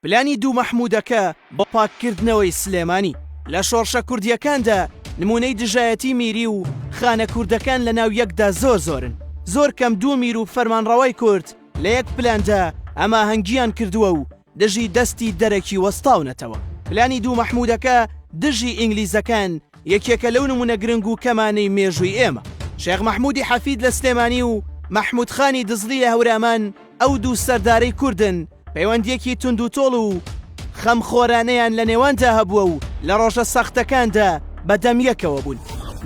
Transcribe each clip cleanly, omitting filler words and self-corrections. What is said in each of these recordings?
پلانی دوو مەحموودەکە بۆ پاککردنەوەی سلێمانی لە شۆڕشە کوردیەکاندا نمونەی دژایەتی میری و خانە کوردەکان لە ناو یەکدا زۆرن زۆر کەم دوو میر و فەرمانڕەوای کورد لە یەک پلاندا ئەمە هەنگیان کردووە و دژی دەستی دەرەکی وەستاونەتەوە. پلانی دوو مەحموودەکە دژی ئینگلیزەکان یەکێکە لەو نمونە گرنگ و کەمانەی مێژووی ئێمە. شێخ مەحموودی حەفید لە سلێمانی و مەحموود خانی دزڵی لە هەورامان ئەو دوو سەردارەی کوردن پەیوەندیەکی تونند و تۆڵ و خەمخۆرانەیان لە نێواندا هەبووە و لە ڕۆژە سەختەکاندا بەدەمیەکەوە بوون.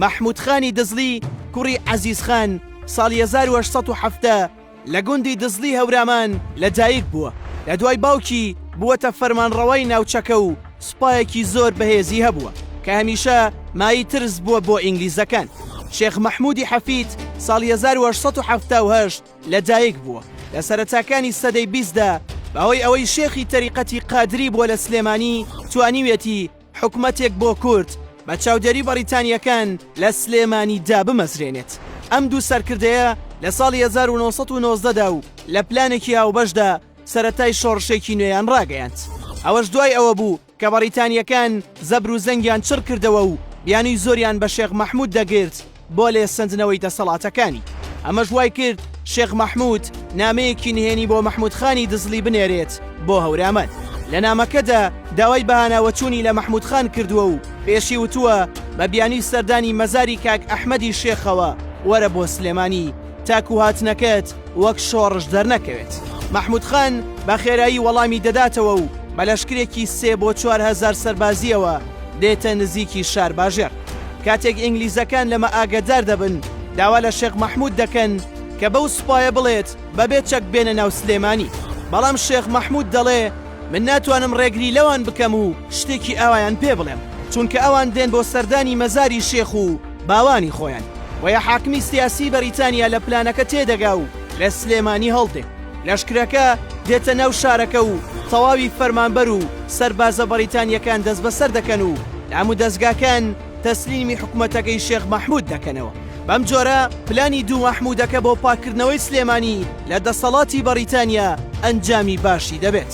مەحموود خانی دزڵی کوڕی عەزیز خان ساڵی 1870 لە گوندی دزڵی هەورامان لەدایک بووە. لە دوای باوکی بووەتە فەرمانڕەوای ناوچەکە و سوپایەکی زۆر بەهێزی هەبووە کە هەمیشە مای ترس بووە بۆ ئینگلیزەکان. شێخ مەحموودی حەفید ساڵی 1878 لەدایک بووە. لە سەرەتاکانی سەدەی 20دا بەهۆی ئەوەی شێخی تەریقەتی قادری بووە لە سلێمانی توانیوێتی حکومەتێک بۆ کورد بە چاودێری بەریتانیەکان لە سلێمانیدا بمەزرێنێت. ئەم دوو سەرکردەیە لە ساڵی 1990دا و لە پلانێکی هاوبەشدا سەرەتای شۆڕشێکی نوێیان ڕاگەیاند. ئەوەش دوای ئەوە بوو کە بەریتانیەکان زەبر و زەنگیان چڕ کردەوە و بیانووی زۆریان بە شێخ مەحموود دەگرت بۆ لێسەندنەوەی دەسەڵاتەکانی. ئەمەش وای کرد شێخ مەحموود نامەیەکی نهێنی بۆ مەحموود خانی دزڵی بنێرێت بۆ هەورامان. لە نامەکەدا داوای بەهاناوەچوونی لە مەحموود خان کردووە و پێشی وتووە بە بیانووی سەردانی مەزاری کاک ئەحمەدی شێخەوە وەرە بۆ سلێمانی تاکو هاتنەکەت وەک شۆڕش دەرنەکەوێت. مەحموود خان بە خێرایی وەڵامی دەداتەوە و بە لەشکرێکی 3 بۆ 4,000 سەربازیەوە دێتە نزیکی شار باژێر. کاتێک ئینگلیزەکان لەمە ئاگادار دەبن داوا لە شێخ مەحموود دەکەن کە بەو سوپایە بڵێت بەبێ چەک بێنە ناو سلێمانی. بەڵام شێخ مەحموود دەڵێ من ناتوانم ڕێگری لەوان بکەم و شتێکی ئاوایان پێ بڵێم چونکە ئەوان دێن بۆ سەردانی مەزاری شێخ و باوانی خۆیان وەیە حاکمی سیاسی بەریتانیا لە پلانەکە تێدەگا و لە سلێمانی هەڵدێ. لەشکرەکە دێتە ناو شارەکە و تەواوی فەرمانبەر و سەربازە بەریتانیەکان دەست بەسەر دەکەن و هەموو دەستگاکان تەسلیمی حکومەتەکەی شێخ مەحموود دەکەنەوە. بەم جۆرە پلانی دوو مەحموودەکە بۆ پاکردنەوەی سلێمانی لە دەسەڵاتی بەریتانیا ئەنجامی باشی دەبێت.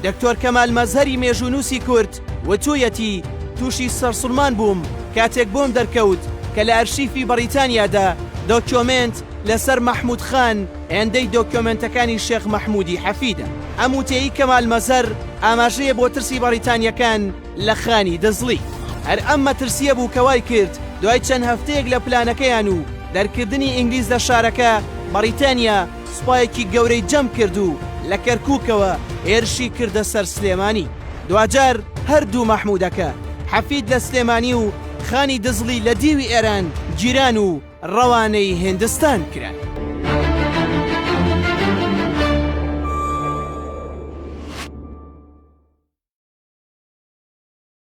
دکتۆر کەمال مەزهەری مێژوونووسی کورد وتوویەتی تووشی سەرسوڵمان بووم کاتێک بۆم دەرکەوت کە لە ئەرشیفی بەریتانیادا دۆکیۆمنت لەسەر مەحموود خان هێندەی دۆکیۆمنتەکانی شێخ مەحموودی حەفیدە. ئەم وتەیەی کەمال مەزهەر ئاماژەیە بۆ ترسی بەریتانیەکان لە خانی دزڵی. هەر ئەم مەترسیە بوو کەوای کرد دوای چەند هەفتەیەک لە پلانەکەیان و دەرکردنی ئینگلیز لە شارەکە بەریتانیا سوپایەکی گەورەی جەم کرد و لە کەرکووکەوە هێرشی کردە سەر سلێمانی. دوجار هەردوو مەحموودەکە حەفید لە سلێمانی و خانی دزڵی لە دیوی ئێران گیران و ڕەوانەی هێندستان کران.